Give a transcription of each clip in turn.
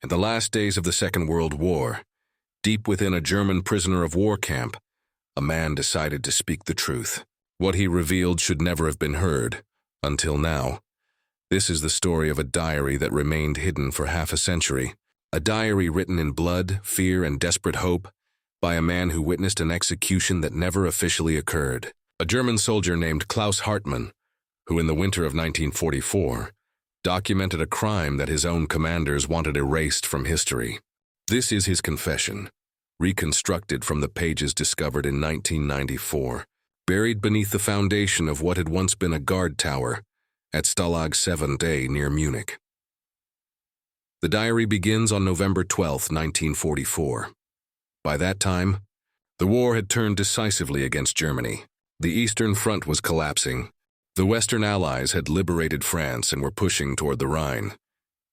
In the last days of the Second World War, deep within a German prisoner of war camp, a man decided to speak the truth. What he revealed should never have been heard, until now. This is the story of a diary that remained hidden for half a century. A diary written in blood, fear, and desperate hope by a man who witnessed an execution that never officially occurred. A German soldier named Klaus Hartmann, who in the winter of 1944 documented a crime that his own commanders wanted erased from history. This is his confession, reconstructed from the pages discovered in 1994, buried beneath the foundation of what had once been a guard tower at Stalag 7A near Munich. The diary begins on November 12, 1944. By that time, the war had turned decisively against Germany. The Eastern Front was collapsing. The Western Allies had liberated France and were pushing toward the Rhine.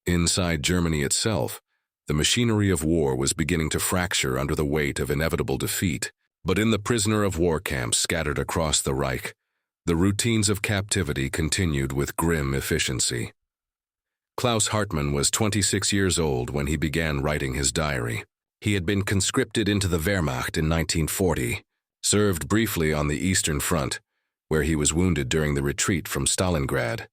Inside Germany itself, the machinery of war was beginning to fracture under the weight of inevitable defeat. But in the prisoner of war camps scattered across the Reich, the routines of captivity continued with grim efficiency. Klaus Hartmann was 26 years old when he began writing his diary. He had been conscripted into the Wehrmacht in 1940, served briefly on the Eastern Front, where he was wounded during the retreat from Stalingrad,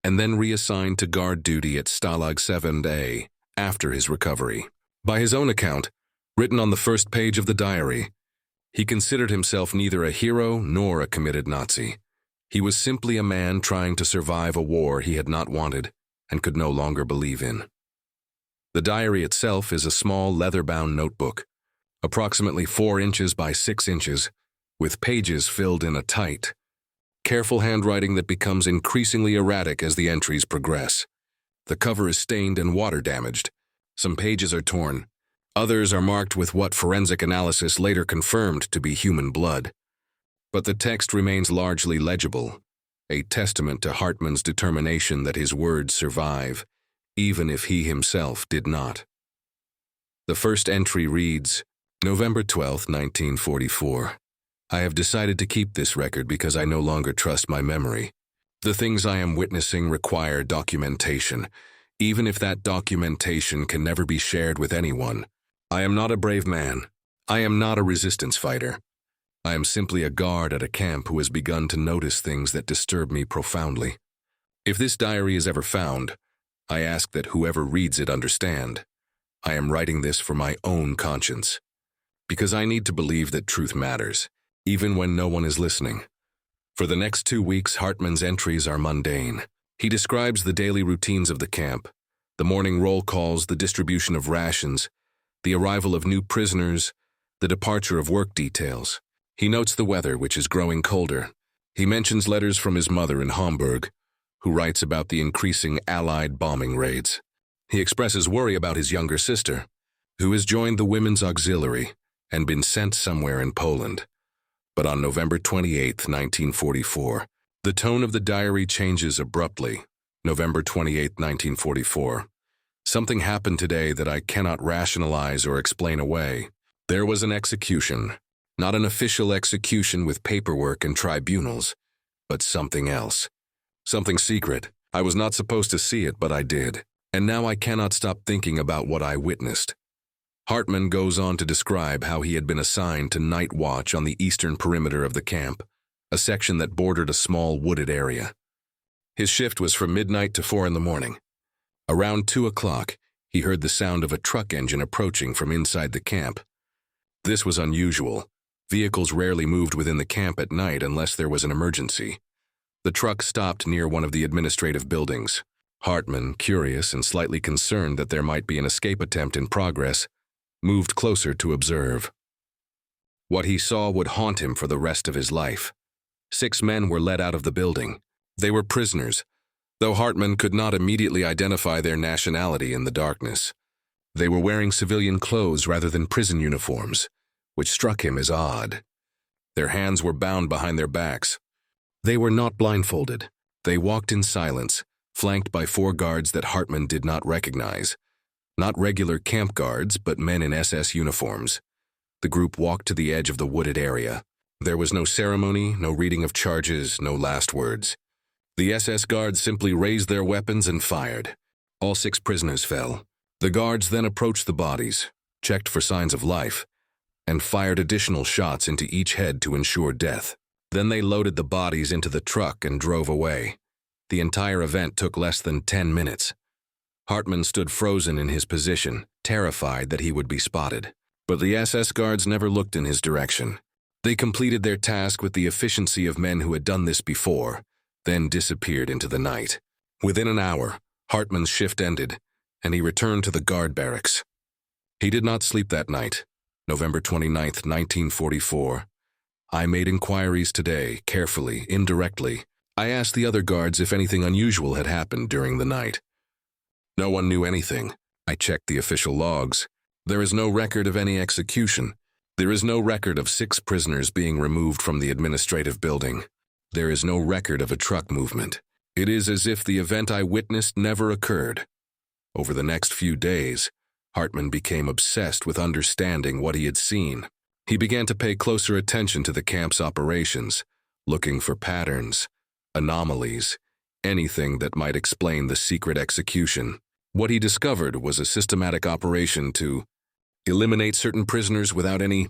and then reassigned to guard duty at Stalag 7A after his recovery. By his own account, written on the first page of the diary, he considered himself neither a hero nor a committed Nazi. He was simply a man trying to survive a war he had not wanted and could no longer believe in. The diary itself is a small leather-bound notebook, approximately 4 inches by 6 inches, with pages filled in a tight, careful handwriting that becomes increasingly erratic as the entries progress. The cover is stained and water-damaged. Some pages are torn. Others are marked with what forensic analysis later confirmed to be human blood. But the text remains largely legible, a testament to Hartmann's determination that his words survive, even if he himself did not. The first entry reads, November 12, 1944. I have decided to keep this record because I no longer trust my memory. The things I am witnessing require documentation, even if that documentation can never be shared with anyone. I am not a brave man. I am not a resistance fighter. I am simply a guard at a camp who has begun to notice things that disturb me profoundly. If this diary is ever found, I ask that whoever reads it understand. I am writing this for my own conscience, because I need to believe that truth matters, even when no one is listening. For the next 2 weeks, Hartmann's entries are mundane. He describes the daily routines of the camp, the morning roll calls, the distribution of rations, the arrival of new prisoners, the departure of work details. He notes the weather, which is growing colder. He mentions letters from his mother in Hamburg, who writes about the increasing Allied bombing raids. He expresses worry about his younger sister, who has joined the Women's Auxiliary and been sent somewhere in Poland. But on November 28, 1944, the tone of the diary changes abruptly. November 28, 1944. Something happened today that I cannot rationalize or explain away. There was an execution, not an official execution with paperwork and tribunals, but something else. Something secret. I was not supposed to see it, but I did. And now I cannot stop thinking about what I witnessed. Hartmann goes on to describe how he had been assigned to night watch on the eastern perimeter of the camp, a section that bordered a small wooded area. His shift was from midnight to 4 in the morning. Around 2 o'clock, he heard the sound of a truck engine approaching from inside the camp. This was unusual. Vehicles rarely moved within the camp at night unless there was an emergency. The truck stopped near one of the administrative buildings. Hartmann, curious and slightly concerned that there might be an escape attempt in progress, moved closer to observe. What he saw would haunt him for the rest of his life. 6 men were led out of the building. They were prisoners, though Hartmann could not immediately identify their nationality in the darkness. They were wearing civilian clothes rather than prison uniforms, which struck him as odd. Their hands were bound behind their backs. They were not blindfolded. They walked in silence, flanked by 4 guards that Hartmann did not recognize. Not regular camp guards, but men in SS uniforms. The group walked to the edge of the wooded area. There was no ceremony, no reading of charges, no last words. The SS guards simply raised their weapons and fired. All 6 prisoners fell. The guards then approached the bodies, checked for signs of life, and fired additional shots into each head to ensure death. Then they loaded the bodies into the truck and drove away. The entire event took less than 10 minutes. Hartmann stood frozen in his position, terrified that he would be spotted. But the SS guards never looked in his direction. They completed their task with the efficiency of men who had done this before, then disappeared into the night. Within an hour, Hartmann's shift ended, and he returned to the guard barracks. He did not sleep that night, November 29, 1944. I made inquiries today, carefully, indirectly. I asked the other guards if anything unusual had happened during the night. No one knew anything. I checked the official logs. There is no record of any execution. There is no record of 6 prisoners being removed from the administrative building. There is no record of a truck movement. It is as if the event I witnessed never occurred. Over the next few days, Hartmann became obsessed with understanding what he had seen. He began to pay closer attention to the camp's operations, looking for patterns, anomalies, anything that might explain the secret execution. What he discovered was a systematic operation to eliminate certain prisoners without any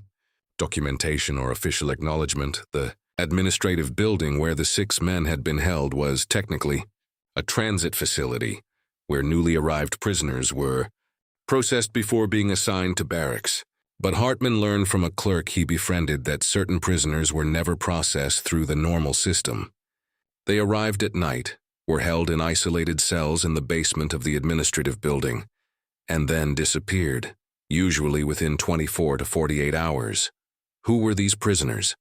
documentation or official acknowledgement. The administrative building where the 6 men had been held was technically a transit facility where newly arrived prisoners were processed before being assigned to barracks. But Hartmann learned from a clerk he befriended that certain prisoners were never processed through the normal system. They arrived at night, were held in isolated cells in the basement of the administrative building, and then disappeared, usually within 24 to 48 hours. Who were these prisoners?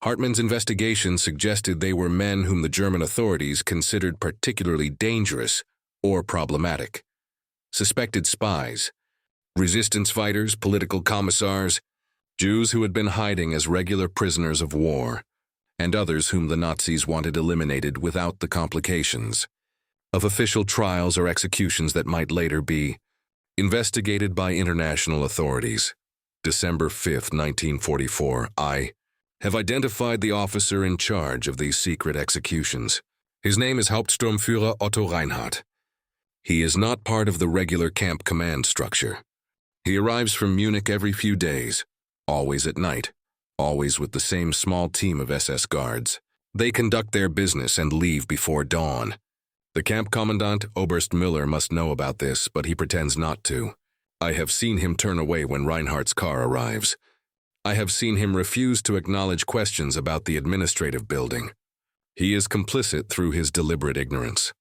Hartmann's investigation suggested they were men whom the German authorities considered particularly dangerous or problematic. Suspected spies, resistance fighters, political commissars, Jews who had been hiding as regular prisoners of war, and others whom the Nazis wanted eliminated without the complications of official trials or executions that might later be investigated by international authorities. December 5, 1944, I have identified the officer in charge of these secret executions. His name is Hauptsturmführer Otto Reinhardt. He is not part of the regular camp command structure. He arrives from Munich every few days, always at night, always with the same small team of SS guards. They conduct their business and leave before dawn. The camp commandant, Oberst Müller, must know about this, but he pretends not to. I have seen him turn away when Reinhardt's car arrives. I have seen him refuse to acknowledge questions about the administrative building. He is complicit through his deliberate ignorance.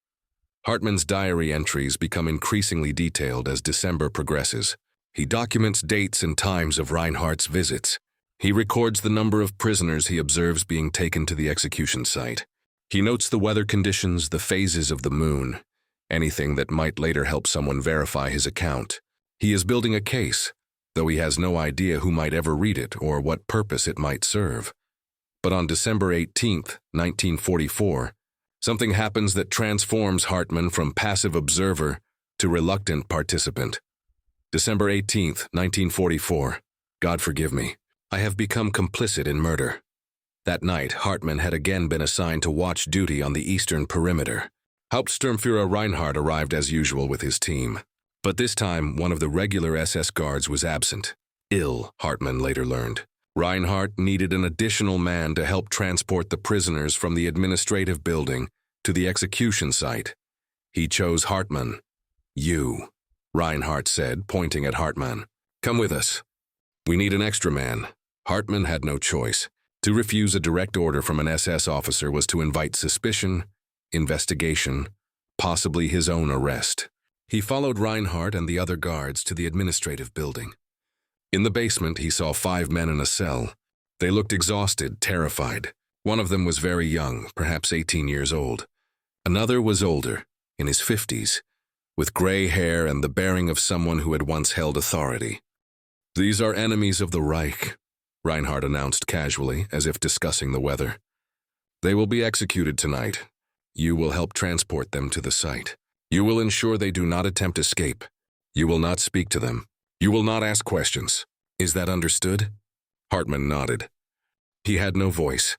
Hartmann's diary entries become increasingly detailed as December progresses. He documents dates and times of Reinhardt's visits. He records the number of prisoners he observes being taken to the execution site. He notes the weather conditions, the phases of the moon, anything that might later help someone verify his account. He is building a case, though he has no idea who might ever read it or what purpose it might serve. But on December 18, 1944, something happens that transforms Hartmann from passive observer to reluctant participant. December 18, 1944. God forgive me. I have become complicit in murder. That night, Hartmann had again been assigned to watch duty on the eastern perimeter. Hauptsturmführer Reinhardt arrived as usual with his team. But this time, one of the regular SS guards was absent. Ill, Hartmann later learned. Reinhardt needed an additional man to help transport the prisoners from the administrative building to the execution site. He chose Hartmann. You, Reinhardt said, pointing at Hartmann. Come with us. We need an extra man. Hartmann had no choice. To refuse a direct order from an SS officer was to invite suspicion, investigation, possibly his own arrest. He followed Reinhardt and the other guards to the administrative building. In the basement, he saw 5 men in a cell. They looked exhausted, terrified. One of them was very young, perhaps 18 years old. Another was older, in his 50s, with gray hair and the bearing of someone who had once held authority. These are enemies of the Reich, Reinhardt announced casually, as if discussing the weather. They will be executed tonight. You will help transport them to the site. You will ensure they do not attempt escape. You will not speak to them. You will not ask questions. Is that understood? Hartmann nodded. He had no voice.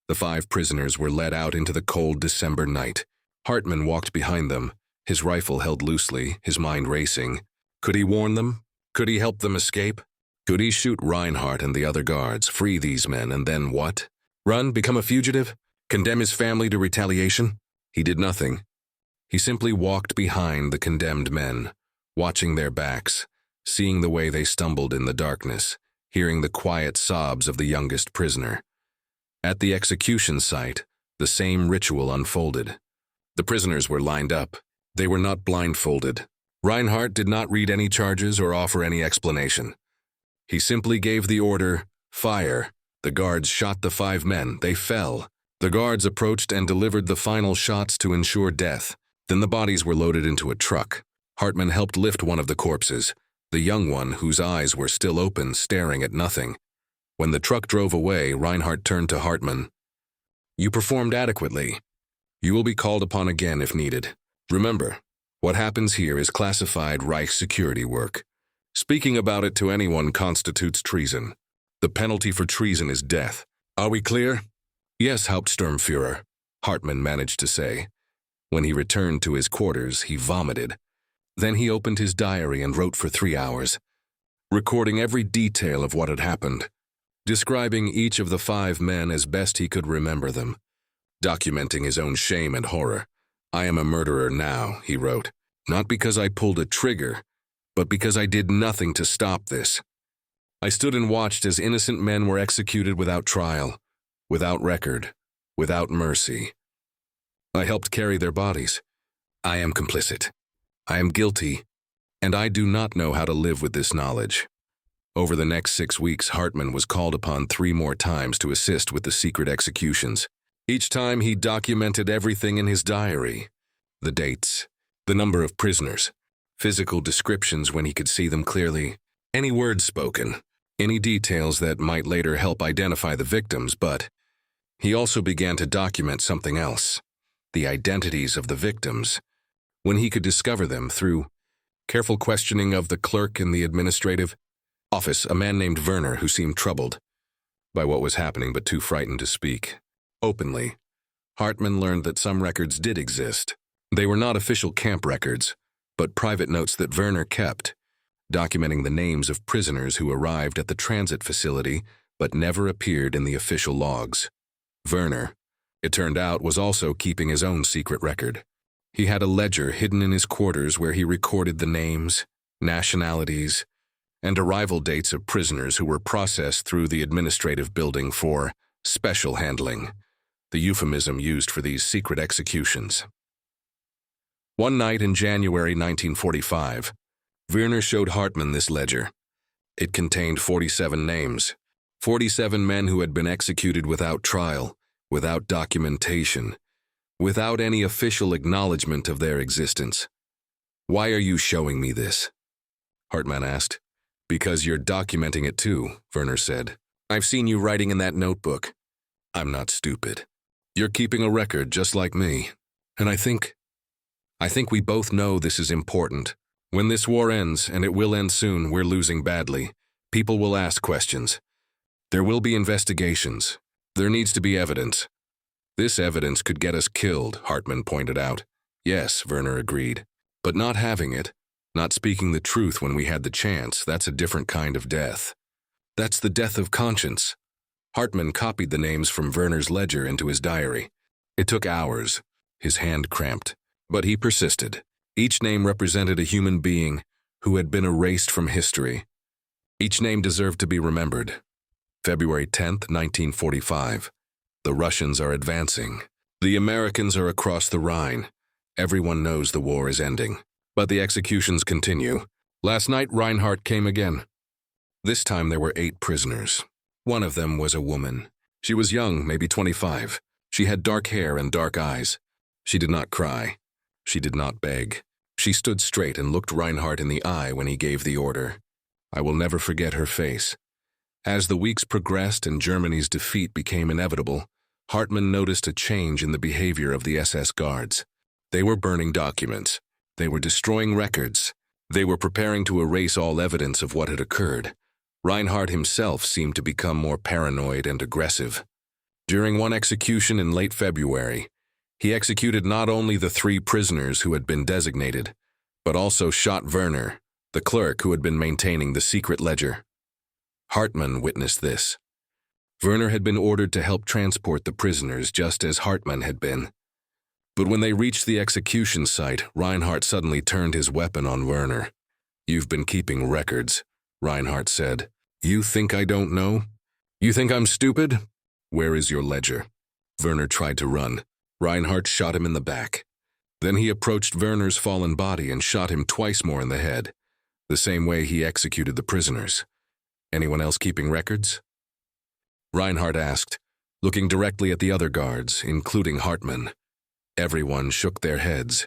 The 5 prisoners were led out into the cold December night. Hartmann walked behind them, his rifle held loosely, his mind racing. Could he warn them? Could he help them escape? Could he shoot Reinhardt and the other guards, free these men, and then what? Run, become a fugitive? Condemn his family to retaliation? He did nothing. He simply walked behind the condemned men, watching their backs, seeing the way they stumbled in the darkness, hearing the quiet sobs of the youngest prisoner. At the execution site, the same ritual unfolded. The prisoners were lined up. They were not blindfolded. Reinhardt did not read any charges or offer any explanation. He simply gave the order, "Fire." The guards shot the 5 men. They fell. The guards approached and delivered the final shots to ensure death. Then the bodies were loaded into a truck. Hartmann helped lift one of the corpses, the young one whose eyes were still open, staring at nothing. When the truck drove away, Reinhardt turned to Hartmann. "You performed adequately. You will be called upon again if needed. Remember, what happens here is classified Reich security work. Speaking about it to anyone constitutes treason. The penalty for treason is death. Are we clear?" "Yes, Hauptsturmführer," Hartmann managed to say. When he returned to his quarters, he vomited. Then he opened his diary and wrote for 3 hours, recording every detail of what had happened, describing each of the 5 men as best he could remember them, documenting his own shame and horror. "I am a murderer now," he wrote, "not because I pulled a trigger, but because I did nothing to stop this. I stood and watched as innocent men were executed without trial, without record, without mercy. I helped carry their bodies. I am complicit. I am guilty, and I do not know how to live with this knowledge." Over the next 6 weeks, Hartmann was called upon 3 more times to assist with the secret executions. Each time he documented everything in his diary: the dates, the number of prisoners, physical descriptions when he could see them clearly, any words spoken, any details that might later help identify the victims. But he also began to document something else: the identities of the victims. When he could discover them through careful questioning of the clerk in the administrative office, a man named Werner who seemed troubled by what was happening but too frightened to speak openly, Hartmann learned that some records did exist. They were not official camp records, but private notes that Werner kept, documenting the names of prisoners who arrived at the transit facility but never appeared in the official logs. Werner, it turned out, was also keeping his own secret record. He had a ledger hidden in his quarters where he recorded the names, nationalities, and arrival dates of prisoners who were processed through the administrative building for special handling, the euphemism used for these secret executions. One night in January 1945, Werner showed Hartmann this ledger. It contained 47 names, 47 men who had been executed without trial, without documentation, without any official acknowledgement of their existence. "Why are you showing me this?" Hartmann asked. "Because you're documenting it too," Werner said. "I've seen you writing in that notebook. I'm not stupid. You're keeping a record just like me. And I think we both know this is important. When this war ends, and it will end soon, we're losing badly. People will ask questions. There will be investigations. There needs to be evidence. This evidence could get us killed," Hartmann pointed out. "Yes," Werner agreed. "But not having it, not speaking the truth when we had the chance, that's a different kind of death. That's the death of conscience." Hartmann copied the names from Werner's ledger into his diary. It took hours. His hand cramped. But he persisted. Each name represented a human being who had been erased from history. Each name deserved to be remembered. February 10th, 1945. The Russians are advancing. The Americans are across the Rhine. Everyone knows the war is ending. But the executions continue. Last night, Reinhardt came again. This time there were 8 prisoners. One of them was a woman. She was young, maybe 25. She had dark hair and dark eyes. She did not cry. She did not beg. She stood straight and looked Reinhardt in the eye when he gave the order. I will never forget her face. As the weeks progressed and Germany's defeat became inevitable, Hartmann noticed a change in the behavior of the SS guards. They were burning documents. They were destroying records. They were preparing to erase all evidence of what had occurred. Reinhardt himself seemed to become more paranoid and aggressive. During one execution in late February, he executed not only the 3 prisoners who had been designated, but also shot Werner, the clerk who had been maintaining the secret ledger. Hartmann witnessed this. Werner had been ordered to help transport the prisoners just as Hartmann had been. But when they reached the execution site, Reinhardt suddenly turned his weapon on Werner. "You've been keeping records," Reinhardt said. "You think I don't know? You think I'm stupid? Where is your ledger?" Werner tried to run. Reinhardt shot him in the back. Then he approached Werner's fallen body and shot him twice more in the head, the same way he executed the prisoners. "Anyone else keeping records?" Reinhardt asked, looking directly at the other guards, including Hartmann. Everyone shook their heads.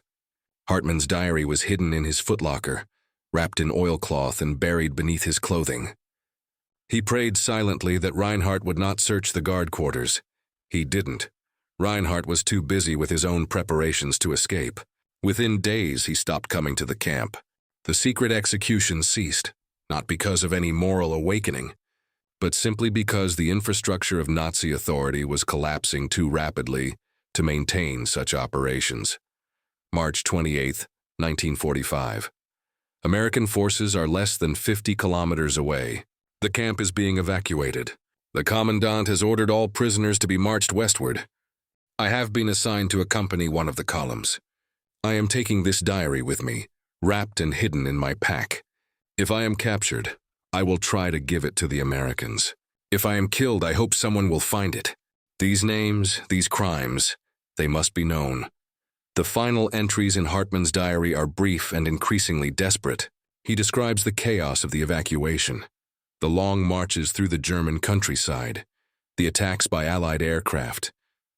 Hartmann's diary was hidden in his footlocker, wrapped in oilcloth and buried beneath his clothing. He prayed silently that Reinhardt would not search the guard quarters. He didn't. Reinhardt was too busy with his own preparations to escape. Within days, he stopped coming to the camp. The secret execution ceased, not because of any moral awakening, but simply because the infrastructure of Nazi authority was collapsing too rapidly to maintain such operations. March 28, 1945. American forces are less than 50 kilometers away. The camp is being evacuated. The commandant has ordered all prisoners to be marched westward. I have been assigned to accompany one of the columns. I am taking this diary with me, wrapped and hidden in my pack. If I am captured, I will try to give it to the Americans. If I am killed, I hope someone will find it. These names, these crimes, they must be known. The final entries in Hartmann's diary are brief and increasingly desperate. He describes the chaos of the evacuation, the long marches through the German countryside, the attacks by Allied aircraft,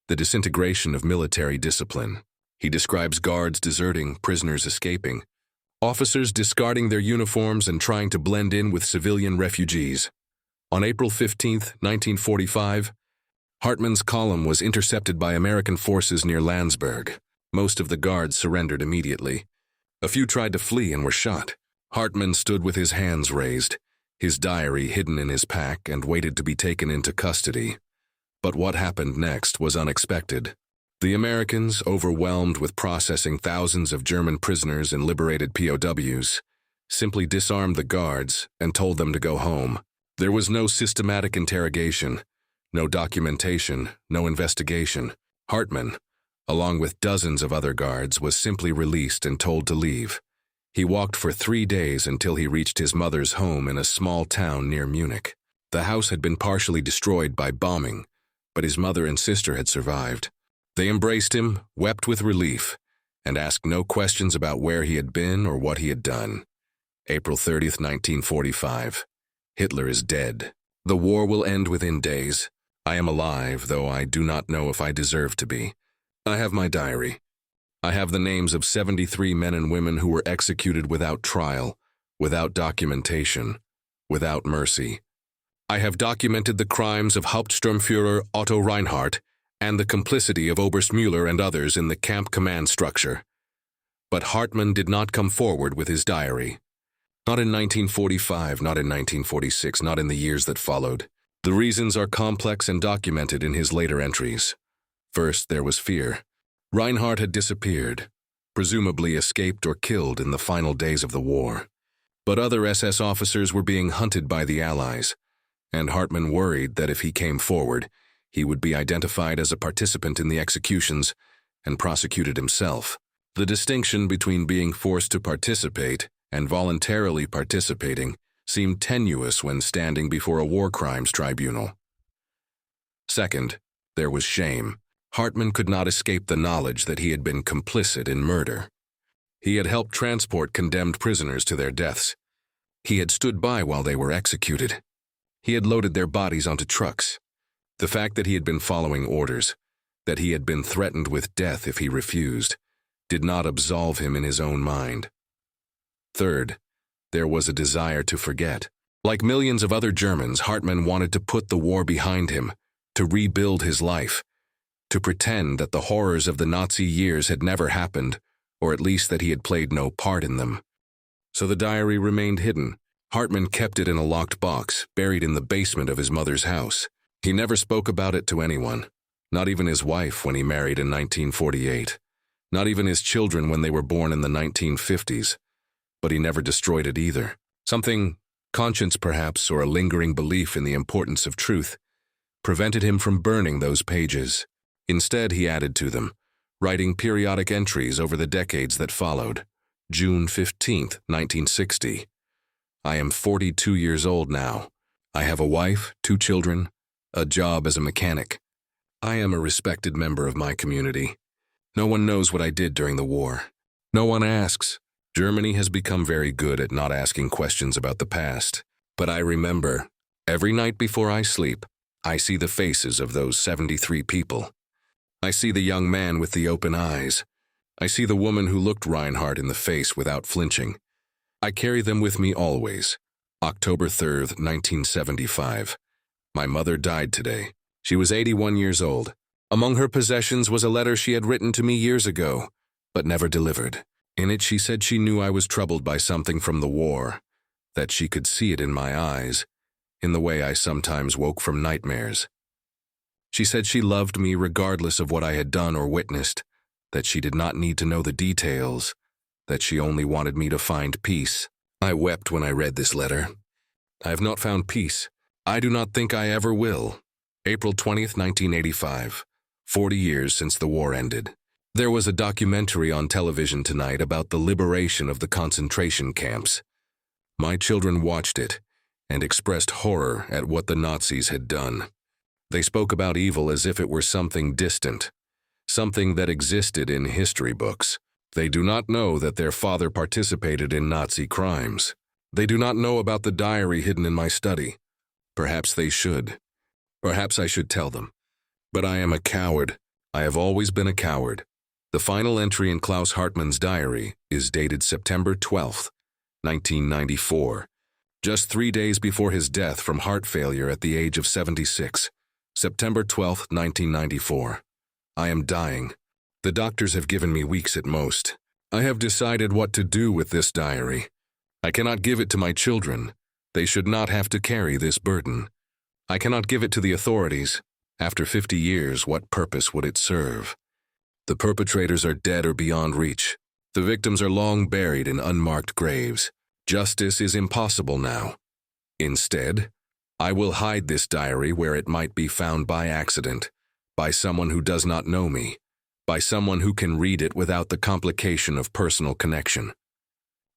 the disintegration of military discipline. He describes guards deserting, prisoners escaping, officers discarding their uniforms and trying to blend in with civilian refugees. On April 15, 1945, Hartmann's column was intercepted by American forces near Landsberg. Most of the guards surrendered immediately. A few tried to flee and were shot. Hartmann stood with his hands raised, his diary hidden in his pack, and waited to be taken into custody. But what happened next was unexpected. The Americans, overwhelmed with processing thousands of German prisoners and liberated POWs, simply disarmed the guards and told them to go home. There was no systematic interrogation, no documentation, no investigation. Hartmann, along with dozens of other guards, was simply released and told to leave. He walked for 3 days until he reached his mother's home in a small town near Munich. The house had been partially destroyed by bombing, but his mother and sister had survived. They embraced him, wept with relief, and asked no questions about where he had been or what he had done. April 30, 1945. Hitler is dead. The war will end within days. I am alive, though I do not know if I deserve to be. I have my diary. I have the names of 73 men and women who were executed without trial, without documentation, without mercy. I have documented the crimes of Hauptsturmführer Otto Reinhardt and the complicity of Oberst Müller and others in the camp command structure. But Hartmann did not come forward with his diary. Not in 1945, not in 1946, not in the years that followed. The reasons are complex and documented in his later entries. First, there was fear. Reinhardt had disappeared, presumably escaped or killed in the final days of the war. But other SS officers were being hunted by the Allies, and Hartmann worried that if he came forward, he would be identified as a participant in the executions and prosecuted himself. The distinction between being forced to participate and voluntarily participating seemed tenuous when standing before a war crimes tribunal. Second, there was shame. Hartmann could not escape the knowledge that he had been complicit in murder. He had helped transport condemned prisoners to their deaths. He had stood by while they were executed. He had loaded their bodies onto trucks. The fact that he had been following orders, that he had been threatened with death if he refused, did not absolve him in his own mind. Third, there was a desire to forget. Like millions of other Germans, Hartmann wanted to put the war behind him, to rebuild his life, to pretend that the horrors of the Nazi years had never happened, or at least that he had played no part in them. So the diary remained hidden. Hartmann kept it in a locked box, buried in the basement of his mother's house. He never spoke about it to anyone, not even his wife when he married in 1948, not even his children when they were born in the 1950s. but he never destroyed it either. Something, conscience perhaps, or a lingering belief in the importance of truth, prevented him from burning those pages. Instead, he added to them, writing periodic entries over the decades that followed. June 15, 1960. I am 42 years old now. I have a wife, 2 children, a job as a mechanic. I am a respected member of my community. No one knows what I did during the war. No one asks. Germany has become very good at not asking questions about the past. But I remember, every night before I sleep, I see the faces of those 73 people. I see the young man with the open eyes. I see the woman who looked Reinhardt in the face without flinching. I carry them with me always. October 3rd, 1975. My mother died today. She was 81 years old. Among her possessions was a letter she had written to me years ago, but never delivered. In it she said she knew I was troubled by something from the war, that she could see it in my eyes, in the way I sometimes woke from nightmares. She said she loved me regardless of what I had done or witnessed, that she did not need to know the details, that she only wanted me to find peace. I wept when I read this letter. I have not found peace. I do not think I ever will. April 20th, 1985. 40 years since the war ended. There was a documentary on television tonight about the liberation of the concentration camps. My children watched it and expressed horror at what the Nazis had done. They spoke about evil as if it were something distant, something that existed in history books. They do not know that their father participated in Nazi crimes. They do not know about the diary hidden in my study. Perhaps they should. Perhaps I should tell them. But I am a coward. I have always been a coward. The final entry in Klaus Hartmann's diary is dated September 12th, 1994, just 3 days before his death from heart failure at the age of 76. September 12th, 1994. I am dying. The doctors have given me weeks at most. I have decided what to do with this diary. I cannot give it to my children. They should not have to carry this burden. I cannot give it to the authorities. After 50 years, what purpose would it serve? The perpetrators are dead or beyond reach. The victims are long buried in unmarked graves. Justice is impossible now. Instead, I will hide this diary where it might be found by accident, by someone who does not know me, by someone who can read it without the complication of personal connection.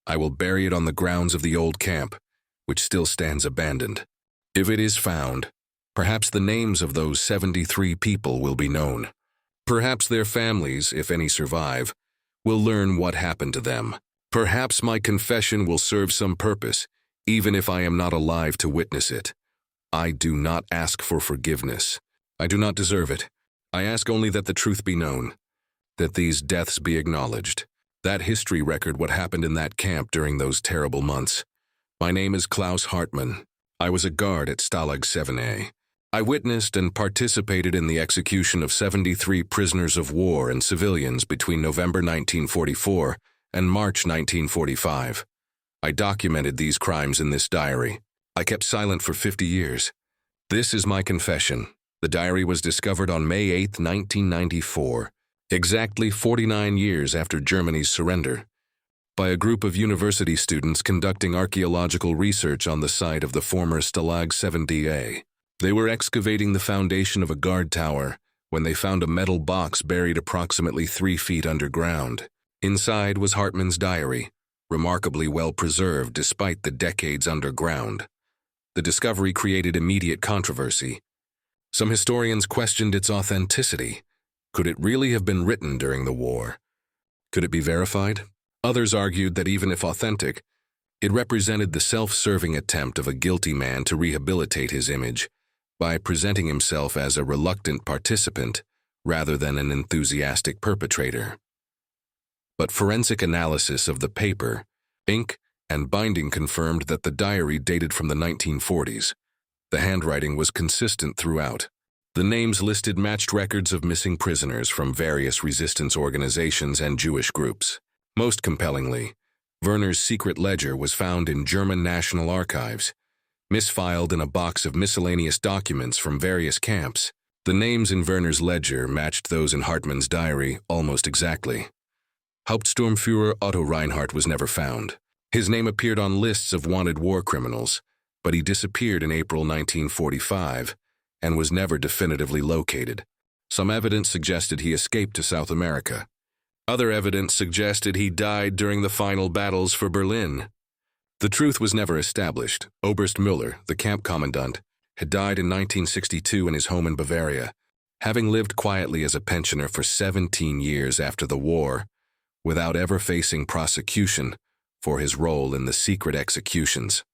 I will bury it on the grounds of the old camp, which still stands abandoned. If it is found, perhaps the names of those 73 people will be known. Perhaps their families, if any survive, will learn what happened to them. Perhaps my confession will serve some purpose, even if I am not alive to witness it. I do not ask for forgiveness. I do not deserve it. I ask only that the truth be known, that these deaths be acknowledged, that history record what happened in that camp during those terrible months. My name is Klaus Hartmann. I was a guard at Stalag 7A. I witnessed and participated in the execution of 73 prisoners of war and civilians between November 1944 and March 1945. I documented these crimes in this diary. I kept silent for 50 years. This is my confession. The diary was discovered on May 8, 1994, exactly 49 years after Germany's surrender, by a group of university students conducting archaeological research on the site of the former Stalag 7A. They were excavating the foundation of a guard tower when they found a metal box buried approximately 3 feet underground. Inside was Hartmann's diary, remarkably well preserved despite the decades underground. The discovery created immediate controversy. Some historians questioned its authenticity. Could it really have been written during the war? Could it be verified? Others argued that even if authentic, it represented the self-serving attempt of a guilty man to rehabilitate his image by presenting himself as a reluctant participant rather than an enthusiastic perpetrator. But forensic analysis of the paper, ink, and binding confirmed that the diary dated from the 1940s. The handwriting was consistent throughout. The names listed matched records of missing prisoners from various resistance organizations and Jewish groups. Most compellingly, Werner's secret ledger was found in German National Archives, misfiled in a box of miscellaneous documents from various camps. The names in Werner's ledger matched those in Hartmann's diary almost exactly. Hauptsturmführer Otto Reinhardt was never found. His name appeared on lists of wanted war criminals, but he disappeared in April 1945 and was never definitively located. Some evidence suggested he escaped to South America. Other evidence suggested he died during the final battles for Berlin. The truth was never established. Oberst Müller, the camp commandant, had died in 1962 in his home in Bavaria, having lived quietly as a pensioner for 17 years after the war, without ever facing prosecution for his role in the secret executions.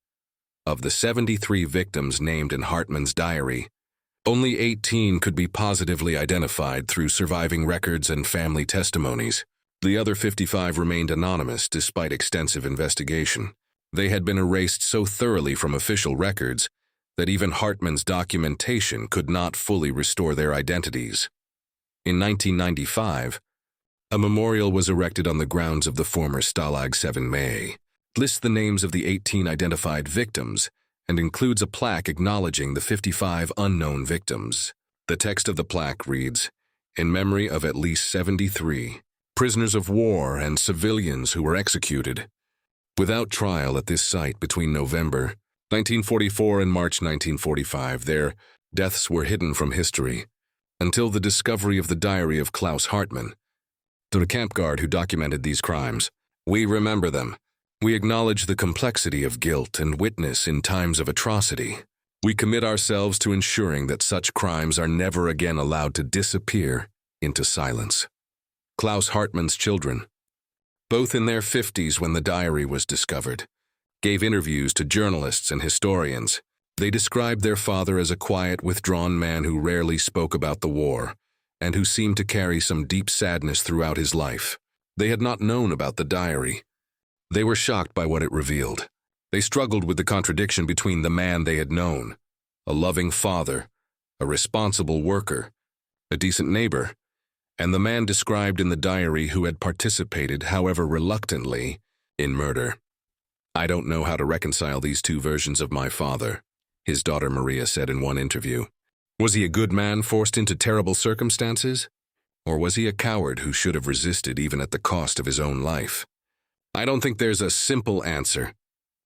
Of the 73 victims named in Hartmann's diary, only 18 could be positively identified through surviving records and family testimonies. The other 55 remained anonymous despite extensive investigation. They had been erased so thoroughly from official records that even Hartmann's documentation could not fully restore their identities. In 1995, a memorial was erected on the grounds of the former Stalag 7 May. It lists the names of the 18 identified victims and includes a plaque acknowledging the 55 unknown victims. The text of the plaque reads, "In memory of at least 73 prisoners of war and civilians who were executed without trial at this site between November 1944 and March 1945, their deaths were hidden from history until the discovery of the diary of Klaus Hartmann, the camp guard who documented these crimes. We remember them. We acknowledge the complexity of guilt and witness in times of atrocity. We commit ourselves to ensuring that such crimes are never again allowed to disappear into silence." Klaus Hartmann's children, both in their 50s when the diary was discovered, gave interviews to journalists and historians. They described their father as a quiet, withdrawn man who rarely spoke about the war and who seemed to carry some deep sadness throughout his life. They had not known about the diary. They were shocked by what it revealed. They struggled with the contradiction between the man they had known, a loving father, a responsible worker, a decent neighbor, and the man described in the diary who had participated, however reluctantly, in murder. "I don't know how to reconcile these two versions of my father," his daughter Maria said in one interview. "Was he a good man forced into terrible circumstances? Or was he a coward who should have resisted even at the cost of his own life? I don't think there's a simple answer.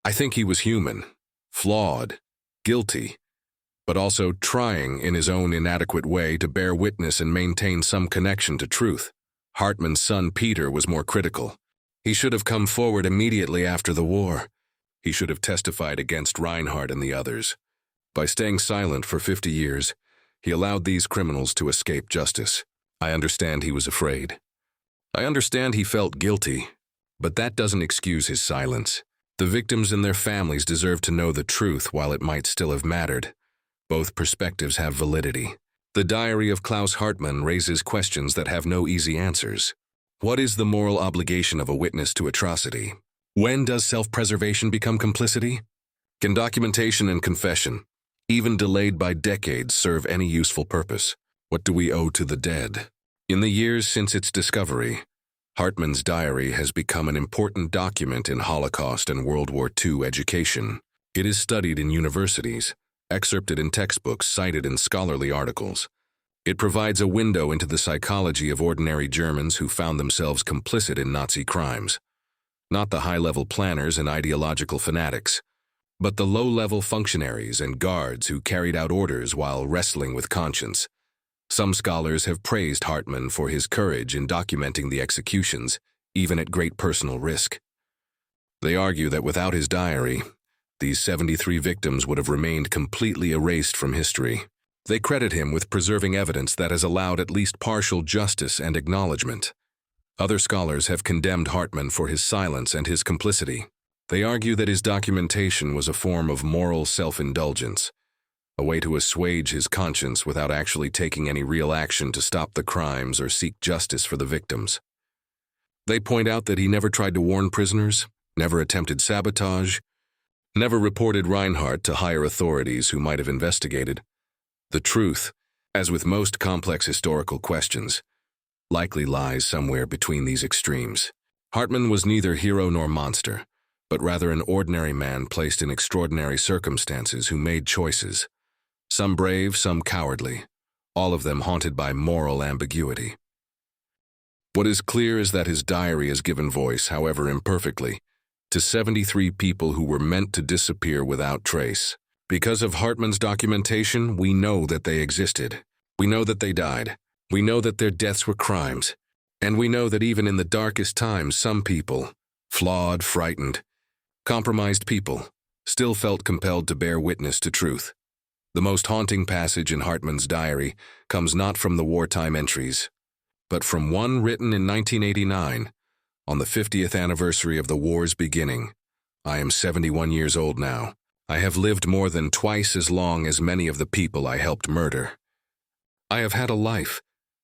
I think he was human, flawed, guilty, but also trying in his own inadequate way to bear witness and maintain some connection to truth." Hartmann's son Peter was more critical. "He should have come forward immediately after the war. He should have testified against Reinhardt and the others. By staying silent for 50 years, he allowed these criminals to escape justice. I understand he was afraid. I understand he felt guilty, but that doesn't excuse his silence. The victims and their families deserve to know the truth while it might still have mattered. Both perspectives have validity." The diary of Klaus Hartmann raises questions that have no easy answers. What is the moral obligation of a witness to atrocity? When does self-preservation become complicity? Can documentation and confession, even delayed by decades, serve any useful purpose? What do we owe to the dead? In the years since its discovery, Hartmann's diary has become an important document in Holocaust and World War II education. It is studied in universities, excerpted in textbooks, cited in scholarly articles. It provides a window into the psychology of ordinary Germans who found themselves complicit in Nazi crimes. Not the high-level planners and ideological fanatics, but the low-level functionaries and guards who carried out orders while wrestling with conscience. Some scholars have praised Hartmann for his courage in documenting the executions, even at great personal risk. They argue that without his diary, these 73 victims would have remained completely erased from history. They credit him with preserving evidence that has allowed at least partial justice and acknowledgement. Other scholars have condemned Hartmann for his silence and his complicity. They argue that his documentation was a form of moral self-indulgence, a way to assuage his conscience without actually taking any real action to stop the crimes or seek justice for the victims. They point out that he never tried to warn prisoners, never attempted sabotage, never reported Reinhardt to higher authorities who might have investigated. The truth, as with most complex historical questions, likely lies somewhere between these extremes. Hartmann was neither hero nor monster, but rather an ordinary man placed in extraordinary circumstances who made choices, some brave, some cowardly, all of them haunted by moral ambiguity. What is clear is that his diary has given voice, however imperfectly, to 73 people who were meant to disappear without trace. Because of Hartmann's documentation, we know that they existed. We know that they died. We know that their deaths were crimes. And we know that even in the darkest times, some people, flawed, frightened, compromised people, still felt compelled to bear witness to truth. The most haunting passage in Hartmann's diary comes not from the wartime entries, but from one written in 1989, on the 50th anniversary of the war's beginning. I am 71 years old now. I have lived more than twice as long as many of the people I helped murder. I have had a life,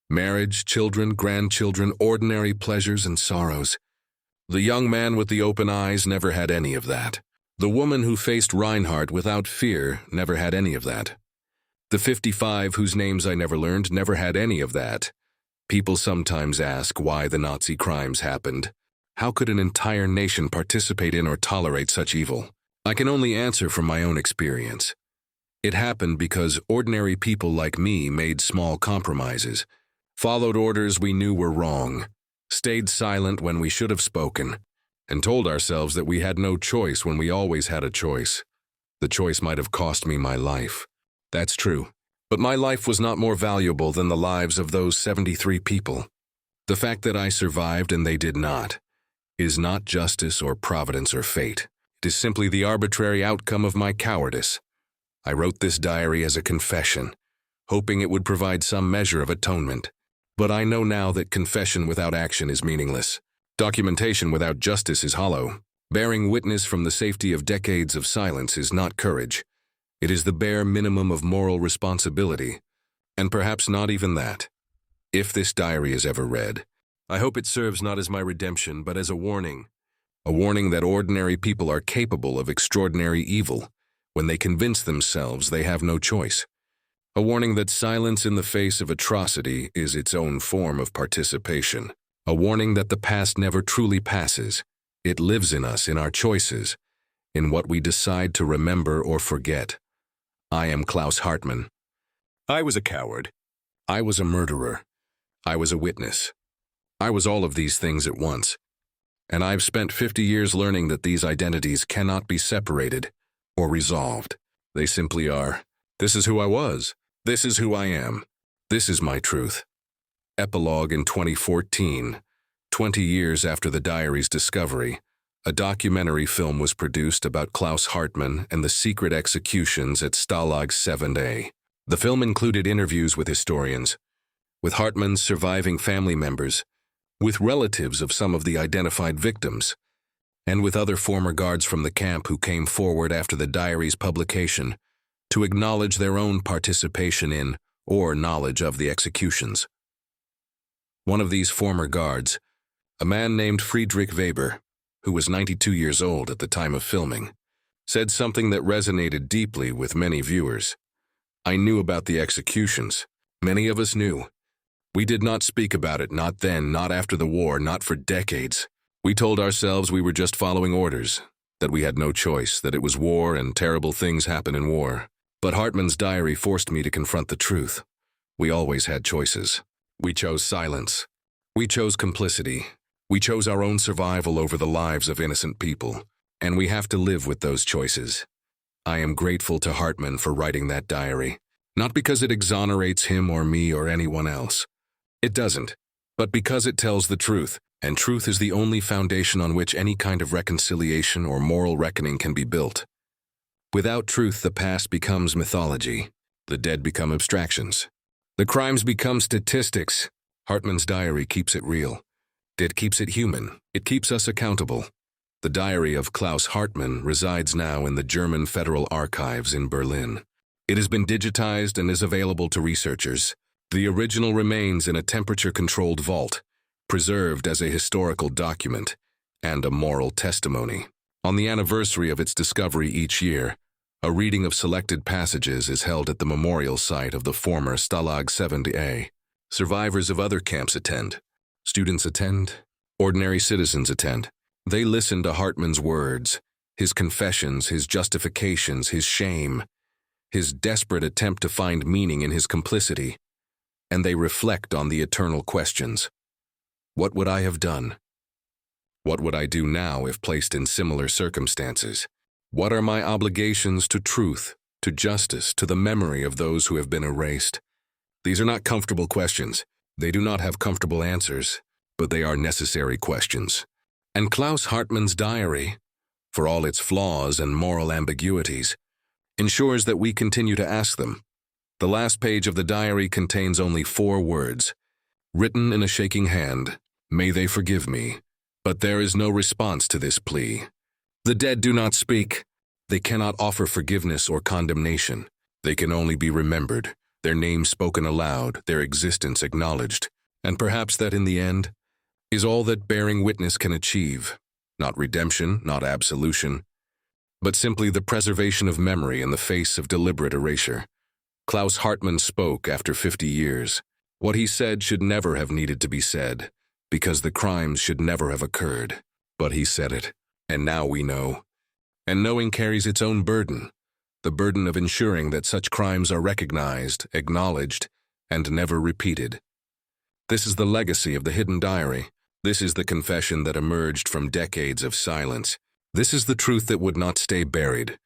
marriage, children, grandchildren, ordinary pleasures and sorrows. The young man with the open eyes never had any of that. The woman who faced Reinhardt without fear never had any of that. The 55 whose names I never learned never had any of that. People sometimes ask why the Nazi crimes happened. How could an entire nation participate in or tolerate such evil? I can only answer from my own experience. It happened because ordinary people like me made small compromises, followed orders we knew were wrong, stayed silent when we should have spoken, and told ourselves that we had no choice when we always had a choice. The choice might have cost me my life. That's true. But my life was not more valuable than the lives of those 73 people. The fact that I survived and they did not is not justice or providence or fate. It is simply the arbitrary outcome of my cowardice. I wrote this diary as a confession, hoping it would provide some measure of atonement. But I know now that confession without action is meaningless. Documentation without justice is hollow. Bearing witness from the safety of decades of silence is not courage. It is the bare minimum of moral responsibility, and perhaps not even that. If this diary is ever read, I hope it serves not as my redemption, but as a warning that ordinary people are capable of extraordinary evil when they convince themselves they have no choice. A warning that silence in the face of atrocity is its own form of participation. A warning that the past never truly passes. It lives in us, in our choices, in what we decide to remember or forget. I am Klaus Hartmann. I was a coward. I was a murderer. I was a witness. I was all of these things at once. And I've spent 50 years learning that these identities cannot be separated or resolved. They simply are. This is who I was. This is who I am. This is my truth. Epilogue in 2014, 20 years after the diary's discovery, a documentary film was produced about Klaus Hartmann and the secret executions at Stalag 7A. The film included interviews with historians, with Hartmann's surviving family members, with relatives of some of the identified victims, and with other former guards from the camp who came forward after the diary's publication to acknowledge their own participation in or knowledge of the executions. One of these former guards, a man named Friedrich Weber, who was 92 years old at the time of filming, said something that resonated deeply with many viewers. I knew about the executions. Many of us knew. We did not speak about it, not then, not after the war, not for decades. We told ourselves we were just following orders, that we had no choice, that it was war and terrible things happen in war. But Hartmann's diary forced me to confront the truth. We always had choices. We chose silence. We chose complicity. We chose our own survival over the lives of innocent people. And we have to live with those choices. I am grateful to Hartmann for writing that diary, not because it exonerates him or me or anyone else. It doesn't, but because it tells the truth, and truth is the only foundation on which any kind of reconciliation or moral reckoning can be built. Without truth, the past becomes mythology. The dead become abstractions. The crimes become statistics. Hartmann's diary keeps it real. It keeps it human. It keeps us accountable. The diary of Klaus Hartmann resides now in the German Federal Archives in Berlin. It has been digitized and is available to researchers. The original remains in a temperature-controlled vault, preserved as a historical document and a moral testimony. On the anniversary of its discovery each year, a reading of selected passages is held at the memorial site of the former Stalag 7A. Survivors of other camps attend. Students attend. Ordinary citizens attend. They listen to Hartmann's words, his confessions, his justifications, his shame, his desperate attempt to find meaning in his complicity, and they reflect on the eternal questions. What would I have done? What would I do now if placed in similar circumstances? What are my obligations to truth, to justice, to the memory of those who have been erased? These are not comfortable questions. They do not have comfortable answers, but they are necessary questions. And Klaus Hartmann's diary, for all its flaws and moral ambiguities, ensures that we continue to ask them. The last page of the diary contains only 4 words, written in a shaking hand, "May they forgive me." But there is no response to this plea. The dead do not speak. They cannot offer forgiveness or condemnation. They can only be remembered, their names spoken aloud, their existence acknowledged, and perhaps that in the end is all that bearing witness can achieve. Not redemption, not absolution, but simply the preservation of memory in the face of deliberate erasure. Klaus Hartmann spoke after 50 years. What he said should never have needed to be said, because the crimes should never have occurred. But he said it, and now we know. And knowing carries its own burden, the burden of ensuring that such crimes are recognized, acknowledged, and never repeated. This is the legacy of the hidden diary. This is the confession that emerged from decades of silence. This is the truth that would not stay buried,